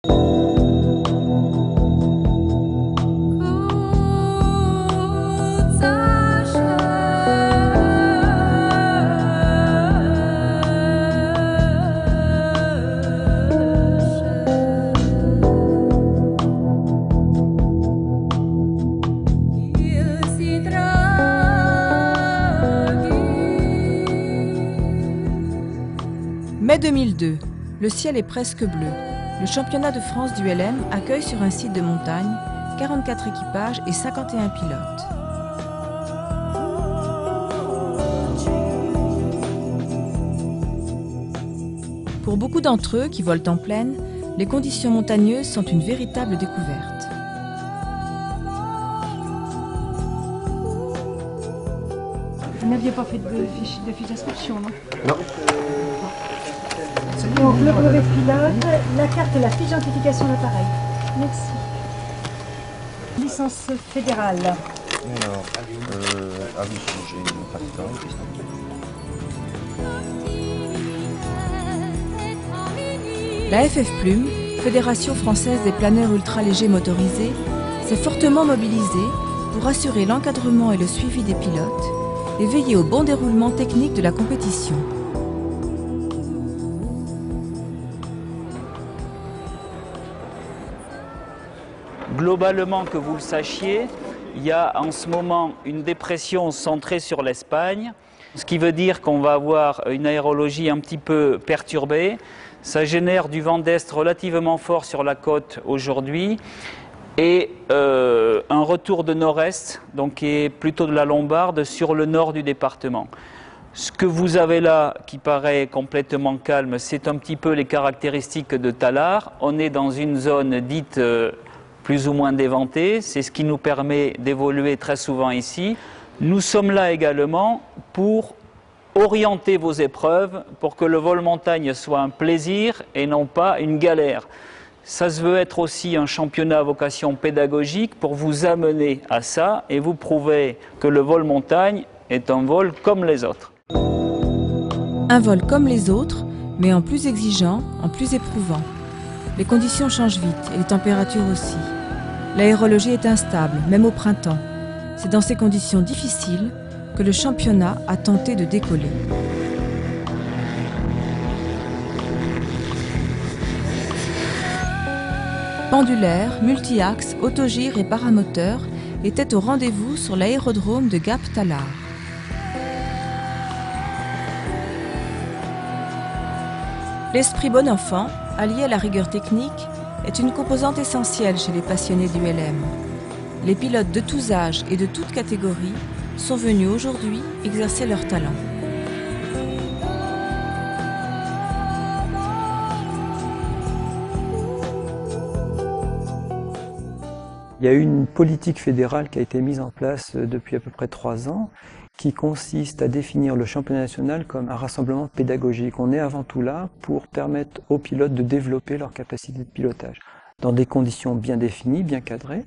Mai 2002, le ciel est presque bleu. Le championnat de France d'ULM accueille sur un site de montagne 44 équipages et 51 pilotes. Pour beaucoup d'entre eux qui volent en plaine, les conditions montagneuses sont une véritable découverte. Vous n'aviez pas fait de fiche d'inscription, non? Non. Donc le brevet pilote, la carte et la fiche d'identification de l'appareil. Merci. Licence fédérale. Alors, oui, j'ai une patente. La FF Plume, Fédération française des planeurs ultra-légers motorisés, s'est fortement mobilisée pour assurer l'encadrement et le suivi des pilotes et veiller au bon déroulement technique de la compétition. Globalement, que vous le sachiez, il y a en ce moment une dépression centrée sur l'Espagne, ce qui veut dire qu'on va avoir une aérologie un petit peu perturbée. Ça génère du vent d'est relativement fort sur la côte aujourd'hui et un retour de nord-est, donc qui est plutôt de la Lombarde, sur le nord du département. Ce que vous avez là, qui paraît complètement calme, c'est un petit peu les caractéristiques de Tallard. On est dans une zone dite plus ou moins d'éventée, c'est ce qui nous permet d'évoluer très souvent ici. Nous sommes là également pour orienter vos épreuves, pour que le vol montagne soit un plaisir et non pas une galère. Ça se veut être aussi un championnat à vocation pédagogique pour vous amener à ça et vous prouver que le vol montagne est un vol comme les autres. Un vol comme les autres, mais en plus exigeant, en plus éprouvant. Les conditions changent vite et les températures aussi. L'aérologie est instable, même au printemps. C'est dans ces conditions difficiles que le championnat a tenté de décoller. Pendulaires, multi-axes, autogires et paramoteurs étaient au rendez-vous sur l'aérodrome de Gap-Tallard. L'esprit bon enfant, allié à la rigueur technique, est une composante essentielle chez les passionnés du LM. Les pilotes de tous âges et de toutes catégories sont venus aujourd'hui exercer leur talent. Il y a eu une politique fédérale qui a été mise en place depuis à peu près 3 ans, qui consiste à définir le championnat national comme un rassemblement pédagogique. On est avant tout là pour permettre aux pilotes de développer leur capacité de pilotage, dans des conditions bien définies, bien cadrées,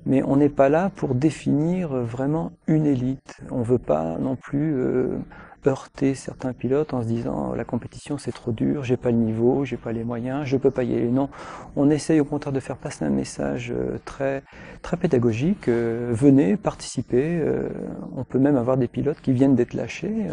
mais on n'est pas là pour définir vraiment une élite. On ne veut pas non plus heurter certains pilotes en se disant la compétition c'est trop dur, j'ai pas le niveau, j'ai pas les moyens, je peux pas y aller. Non, on essaye au contraire de faire passer un message très pédagogique. Venez participer. On peut même avoir des pilotes qui viennent d'être lâchés.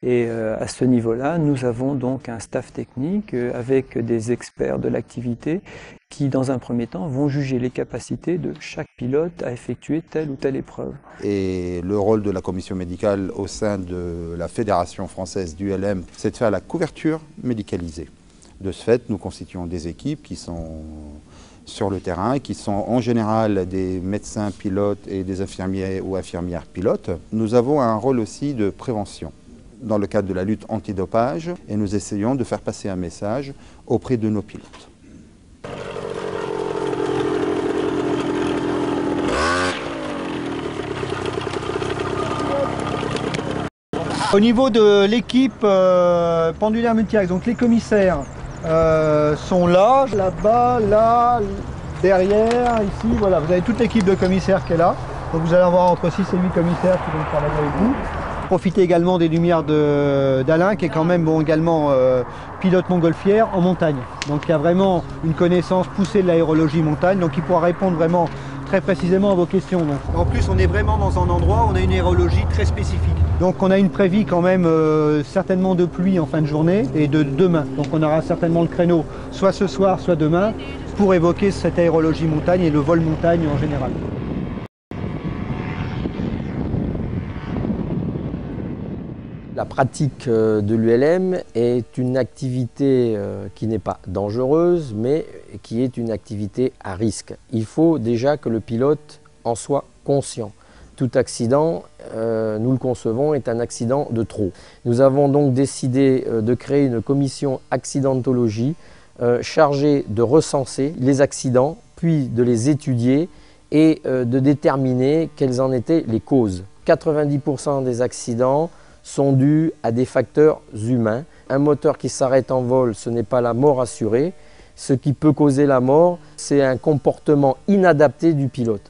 Et à ce niveau-là, nous avons donc un staff technique avec des experts de l'activité qui, dans un premier temps, vont juger les capacités de chaque pilote à effectuer telle ou telle épreuve. Et le rôle de la commission médicale au sein de la Fédération française d'ULM, c'est de faire la couverture médicalisée. De ce fait, nous constituons des équipes qui sont sur le terrain, qui sont en général des médecins pilotes et des infirmiers ou infirmières pilotes. Nous avons un rôle aussi de prévention dans le cadre de la lutte antidopage et nous essayons de faire passer un message auprès de nos pilotes. Au niveau de l'équipe pendulaire multi-axe, donc les commissaires sont là, là-bas, là, derrière, ici, voilà, vous avez toute l'équipe de commissaires qui est là. Donc vous allez avoir entre 6 et 8 commissaires qui vont travailler avec vous. profiter également des lumières d'Alain, qui est quand même également pilote montgolfière en montagne. Donc il y a vraiment une connaissance poussée de l'aérologie montagne, donc il pourra répondre vraiment très précisément à vos questions. Donc. En plus, on est vraiment dans un endroit où on a une aérologie très spécifique. Donc on a une prévie quand même certainement de pluie en fin de journée et de demain. Donc on aura certainement le créneau soit ce soir, soit demain, pour évoquer cette aérologie montagne et le vol montagne en général. La pratique de l'ULM est une activité qui n'est pas dangereuse, mais qui est une activité à risque. Il faut déjà que le pilote en soit conscient. Tout accident, nous le concevons, est un accident de trop. Nous avons donc décidé de créer une commission accidentologie chargée de recenser les accidents, puis de les étudier et de déterminer quelles en étaient les causes. 90% des accidents sont dus à des facteurs humains. Un moteur qui s'arrête en vol, ce n'est pas la mort assurée. Ce qui peut causer la mort, c'est un comportement inadapté du pilote.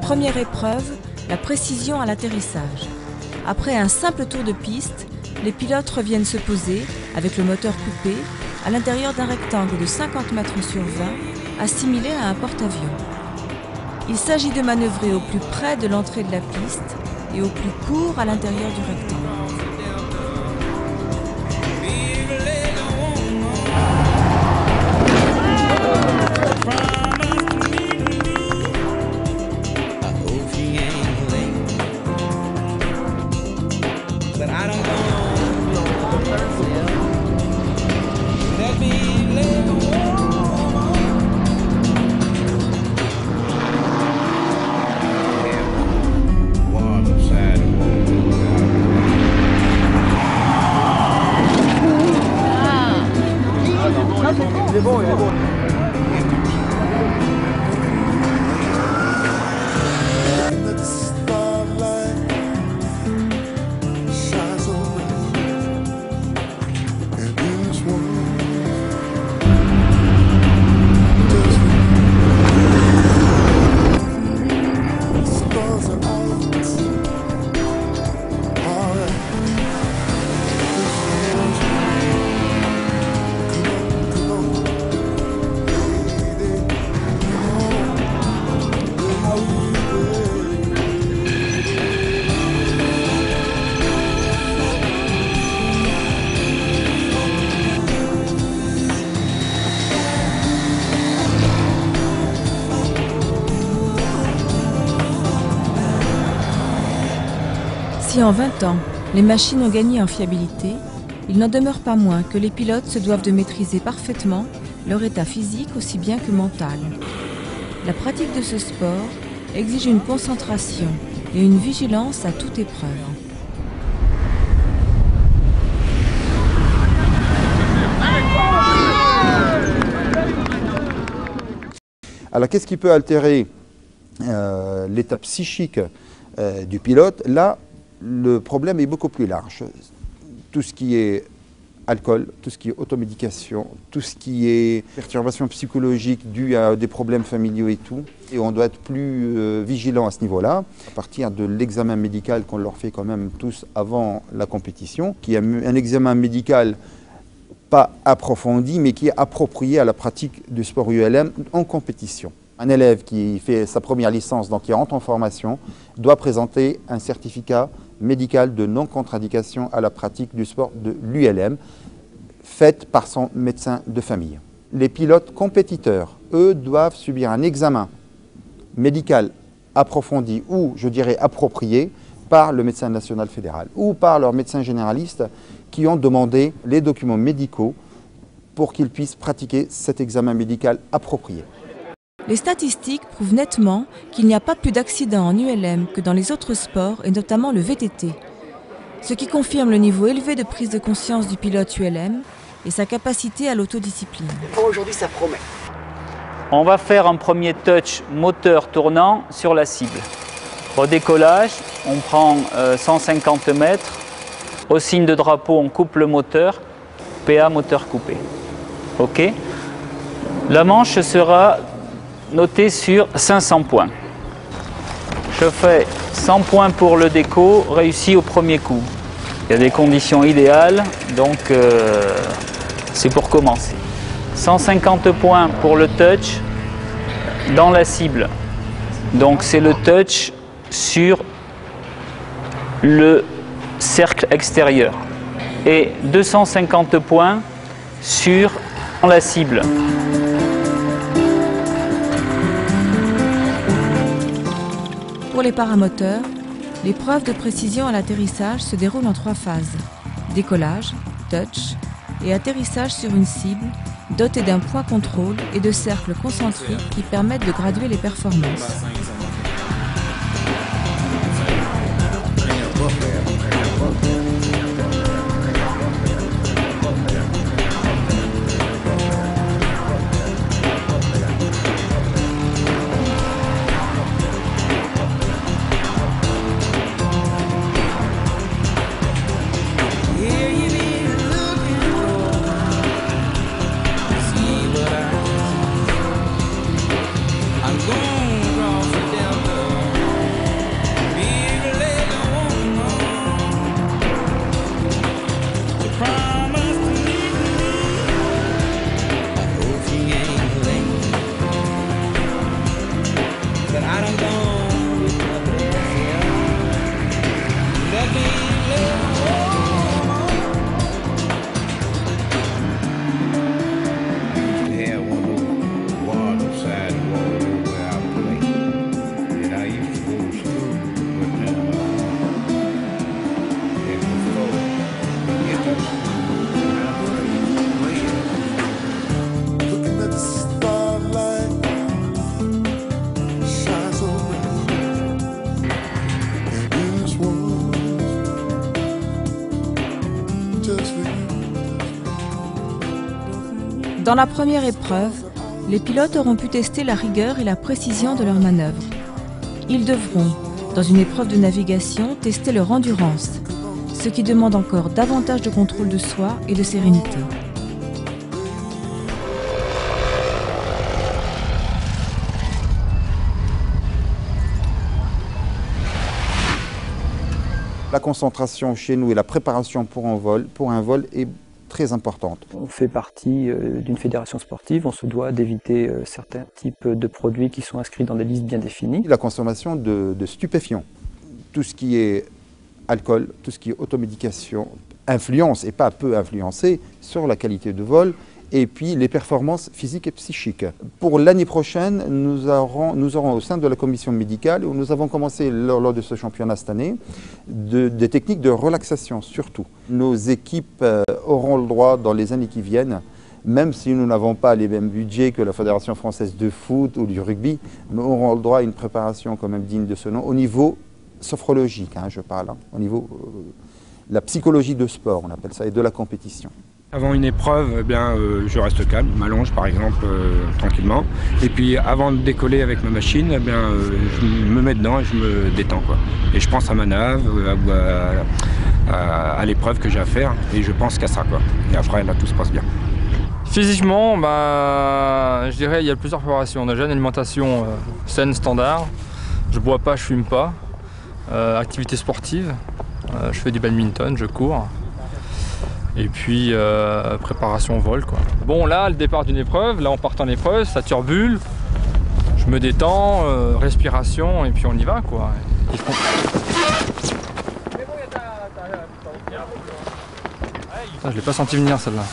Première épreuve, la précision à l'atterrissage. Après un simple tour de piste, les pilotes reviennent se poser, avec le moteur coupé, à l'intérieur d'un rectangle de 50 mètres sur 20, assimilé à un porte-avions. Il s'agit de manœuvrer au plus près de l'entrée de la piste et au plus court à l'intérieur du rectangle. Il est bon, il est bon. Si en 20 ans, les machines ont gagné en fiabilité, il n'en demeure pas moins que les pilotes se doivent de maîtriser parfaitement leur état physique aussi bien que mental. La pratique de ce sport exige une concentration et une vigilance à toute épreuve. Alors qu'est-ce qui peut altérer l'état psychique du pilote? Là, le problème est beaucoup plus large. Tout ce qui est alcool, tout ce qui est automédication, tout ce qui est perturbation psychologique due à des problèmes familiaux et tout. Et on doit être plus vigilant à ce niveau-là, à partir de l'examen médical qu'on leur fait quand même tous avant la compétition, qui est un examen médical pas approfondi, mais qui est approprié à la pratique du sport ULM en compétition. Un élève qui fait sa première licence, donc qui rentre en formation, doit présenter un certificat médical de non-contre-indication à la pratique du sport de l'ULM, faite par son médecin de famille. Les pilotes compétiteurs, eux, doivent subir un examen médical approfondi ou, je dirais, approprié par le médecin national fédéral ou par leurs médecins généralistes qui ont demandé les documents médicaux pour qu'ils puissent pratiquer cet examen médical approprié. Les statistiques prouvent nettement qu'il n'y a pas plus d'accidents en ULM que dans les autres sports et notamment le VTT. ce qui confirme le niveau élevé de prise de conscience du pilote ULM et sa capacité à l'autodiscipline. Aujourd'hui, ça promet. On va faire un premier touch moteur tournant sur la cible. Au décollage, on prend 150 mètres. Au signe de drapeau, on coupe le moteur. PA moteur coupé. OK. La manche sera notée sur 500 points. Je fais 100 points pour le déco, réussi au premier coup. Il y a des conditions idéales, donc c'est pour commencer. 150 points pour le touch dans la cible. Donc c'est le touch sur le cercle extérieur. Et 250 points sur la cible. Pour les paramoteurs, l'épreuve de précision à l'atterrissage se déroule en 3 phases. Décollage, touch et atterrissage sur une cible dotée d'un point contrôle et de cercles concentriques qui permettent de graduer les performances. Dans la première épreuve, les pilotes auront pu tester la rigueur et la précision de leurs manœuvres. Ils devront, dans une épreuve de navigation, tester leur endurance, ce qui demande encore davantage de contrôle de soi et de sérénité. La concentration chez nous et la préparation pour un vol est très importante. On fait partie d'une fédération sportive, on se doit d'éviter certains types de produits qui sont inscrits dans des listes bien définies. La consommation de stupéfiants, tout ce qui est alcool, tout ce qui est automédication, influence et pas peu influencé sur la qualité de vol et puis les performances physiques et psychiques. Pour l'année prochaine, nous aurons au sein de la commission médicale, où nous avons commencé lors de ce championnat cette année, des techniques de relaxation surtout. Nos équipes auront le droit dans les années qui viennent, même si nous n'avons pas les mêmes budgets que la Fédération française de foot ou du rugby, mais auront le droit à une préparation quand même digne de ce nom, au niveau sophrologique, je parle, au niveau la psychologie de sport, on appelle ça, et de la compétition. Avant une épreuve, je reste calme, je m'allonge par exemple tranquillement. Et puis avant de décoller avec ma machine, je me mets dedans et je me détends, quoi. Et je pense à ma nave, à l'épreuve que j'ai à faire, et je pense qu'à ça, quoi. Et après, là, tout se passe bien. Physiquement, je dirais il y a plusieurs préparations. Déjà une alimentation saine, standard. Je bois pas, je fume pas. Activité sportive, je fais du badminton, je cours. Et puis préparation au vol, quoi. Bon, là, le départ d'une épreuve, là on part en épreuve, ça turbule, je me détends, respiration, et puis on y va, quoi. Je l'ai pas senti venir, celle-là.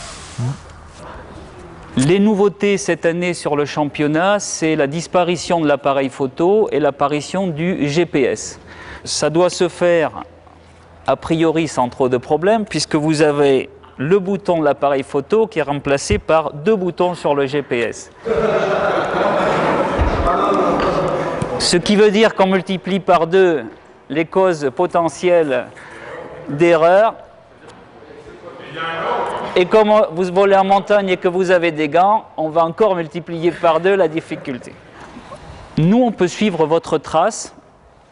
Les nouveautés cette année sur le championnat, c'est la disparition de l'appareil photo et l'apparition du GPS. Ça doit se faire a priori sans trop de problèmes, puisque vous avez le bouton de l'appareil photo qui est remplacé par 2 boutons sur le GPS. Ce qui veut dire qu'on multiplie par 2 les causes potentielles d'erreur. Et comme vous volez en montagne et que vous avez des gants, on va encore multiplier par 2 la difficulté. Nous, on peut suivre votre trace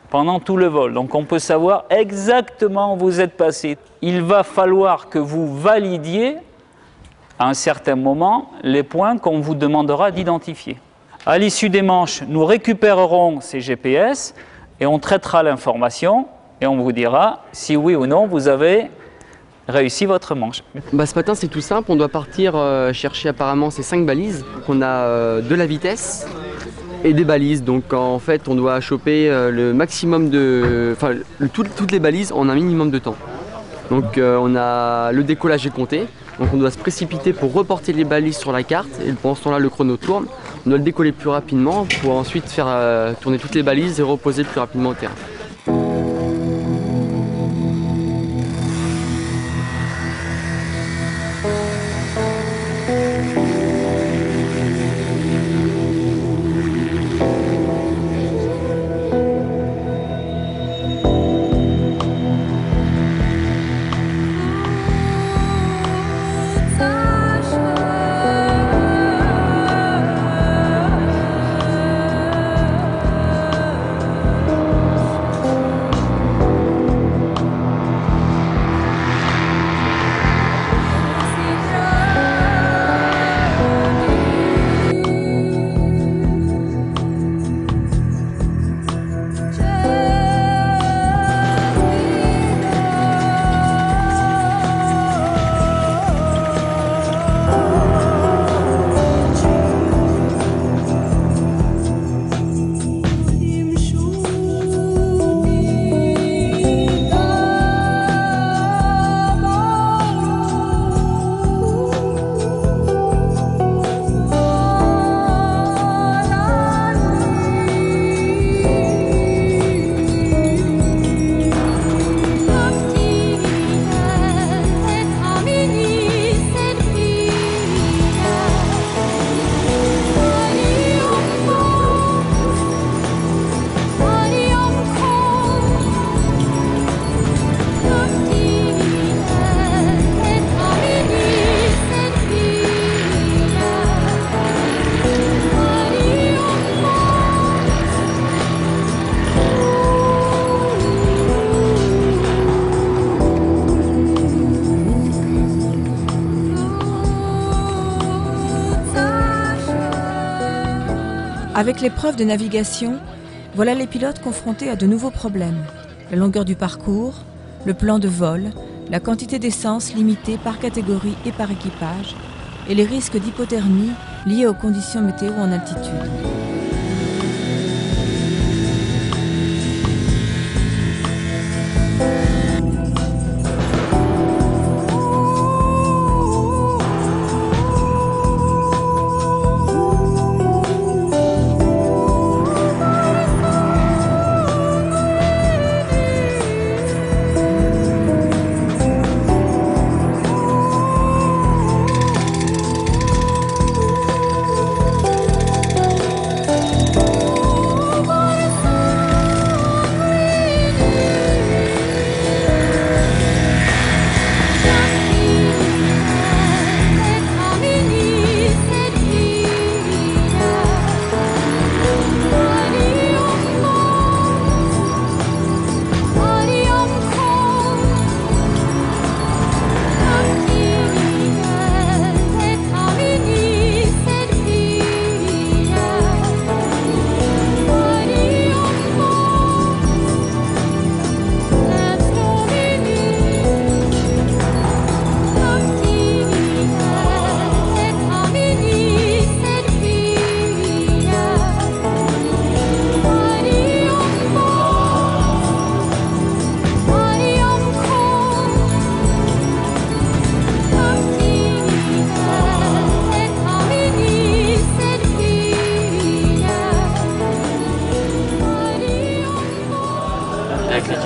pendant tout le vol. Donc on peut savoir exactement où vous êtes passé. Il va falloir que vous validiez à un certain moment les points qu'on vous demandera d'identifier. À l'issue des manches, nous récupérerons ces GPS et on traitera l'information et on vous dira si oui ou non vous avez réussi votre manche. Ce matin c'est tout simple, on doit partir chercher apparemment ces 5 balises. On a de la vitesse et des balises, donc en fait on doit choper le maximum de... toutes les balises en un minimum de temps. Donc on a le décollage est compté, donc on doit se précipiter pour reporter les balises sur la carte et pendant ce temps-là le chrono tourne. On doit le décoller plus rapidement pour ensuite faire tourner toutes les balises et reposer plus rapidement au terrain. Avec l'épreuve de navigation, voilà les pilotes confrontés à de nouveaux problèmes. La longueur du parcours, le plan de vol, la quantité d'essence limitée par catégorie et par équipage, et les risques d'hypothermie liés aux conditions météo en altitude.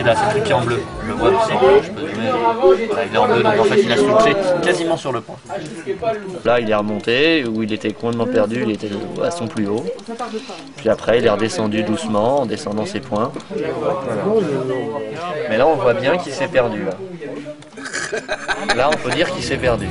il a fait cliquer en bleu. Je le vois aussi, je peux zoomer. Voilà, il est en bleu, donc en fait il a switché quasiment sur le point. Là il est remonté, où il était complètement perdu, il était à son plus haut. Puis après il est redescendu doucement, en descendant ses points. Voilà. Mais là on voit bien qu'il s'est perdu. Là. Là, on peut dire qu'il s'est perdu.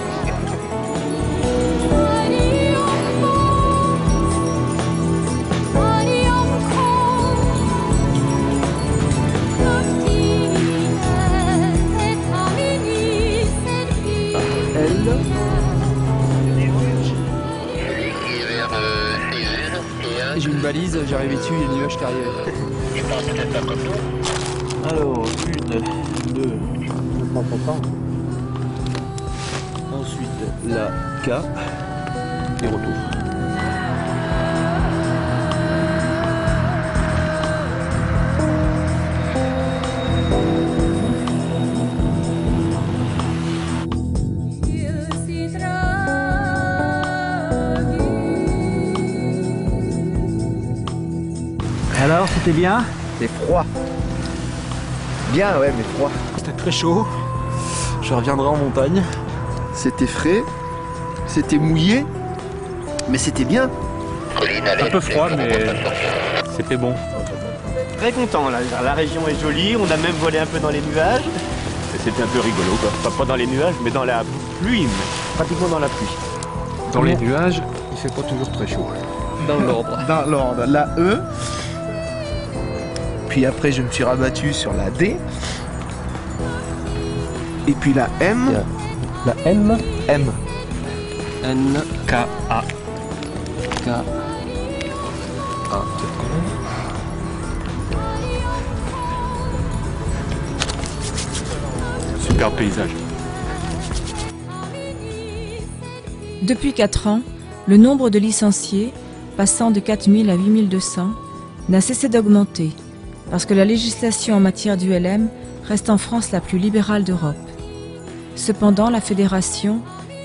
J'ai une balise, j'arrivais dessus, il y a des nuages qui arrivaient. Alors, 1, 2, ensuite la K et retour. Alors, c'était bien? C'est froid. Bien, ouais, mais froid. C'était très chaud. Je reviendrai en montagne. C'était frais, c'était mouillé, mais c'était bien. Un peu froid, mais c'était bon. Très content, là. La région est jolie, on a même volé un peu dans les nuages. C'était un peu rigolo, quoi. Enfin, pas dans les nuages, mais dans la pluie, pratiquement dans la pluie. Dans les nuages, il fait pas toujours très chaud. Dans l'ordre. Dans l'ordre, la E. Puis après, je me suis rabattu sur la D. Et puis la M. La M. M. N. K, A. K. A. Super paysage. Depuis 4 ans, le nombre de licenciés, passant de 4000 à 8200, n'a cessé d'augmenter, parce que la législation en matière d'ULM reste en France la plus libérale d'Europe. Cependant, la fédération,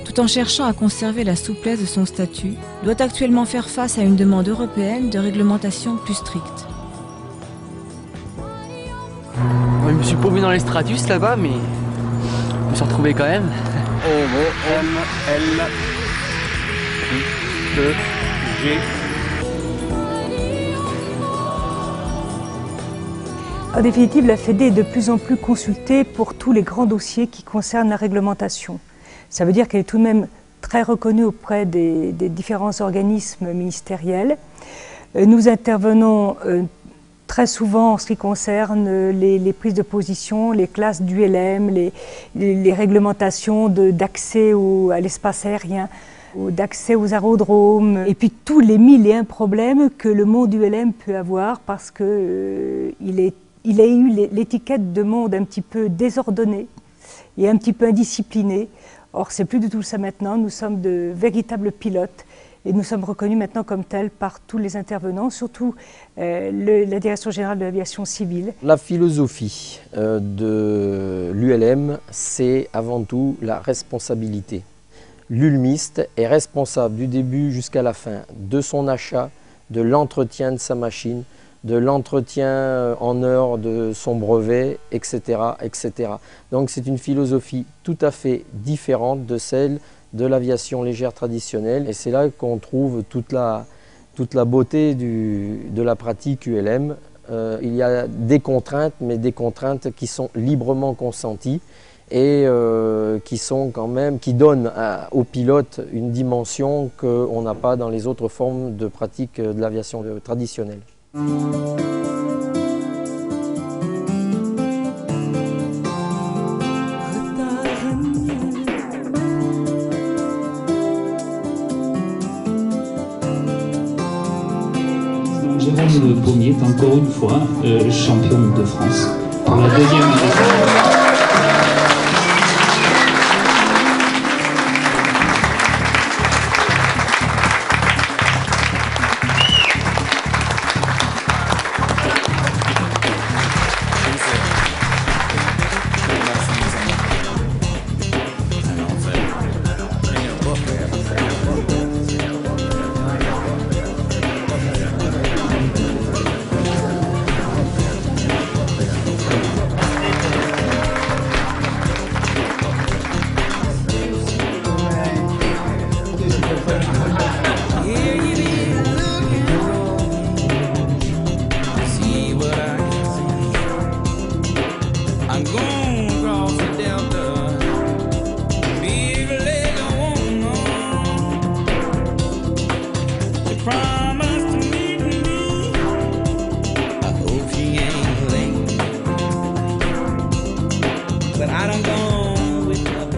tout en cherchant à conserver la souplesse de son statut, doit actuellement faire face à une demande européenne de réglementation plus stricte. Je me suis paumé dans les stratus là-bas, mais je me suis retrouvé quand même. O, M, L, E, G. En définitive, la Fédé est de plus en plus consultée pour tous les grands dossiers qui concernent la réglementation. Ça veut dire qu'elle est tout de même très reconnue auprès des différents organismes ministériels. Nous intervenons très souvent en ce qui concerne les prises de position, les classes d'ULM, les réglementations d'accès à l'espace aérien, d'accès aux aérodromes, et puis tous les 1001 problèmes que le monde ULM peut avoir parce qu'il a eu l'étiquette de monde un petit peu désordonné et un petit peu indiscipliné. Or, c'est plus du tout ça maintenant. Nous sommes de véritables pilotes et nous sommes reconnus maintenant comme tels par tous les intervenants, surtout la Direction générale de l'aviation civile. La philosophie de l'ULM, c'est avant tout la responsabilité. L'ULMiste est responsable du début jusqu'à la fin de son achat, de l'entretien de sa machine, de l'entretien en heure de son brevet, etc., etc. Donc c'est une philosophie tout à fait différente de celle de l'aviation légère traditionnelle, et c'est là qu'on trouve toute la beauté de la pratique ULM. Il y a des contraintes, mais des contraintes qui sont librement consenties et qui donnent aux pilotes une dimension qu'on n'a pas dans les autres formes de pratique de l'aviation traditionnelle. Jérôme Pommier est encore une fois champion de France pour la deuxième année. but I done gone with the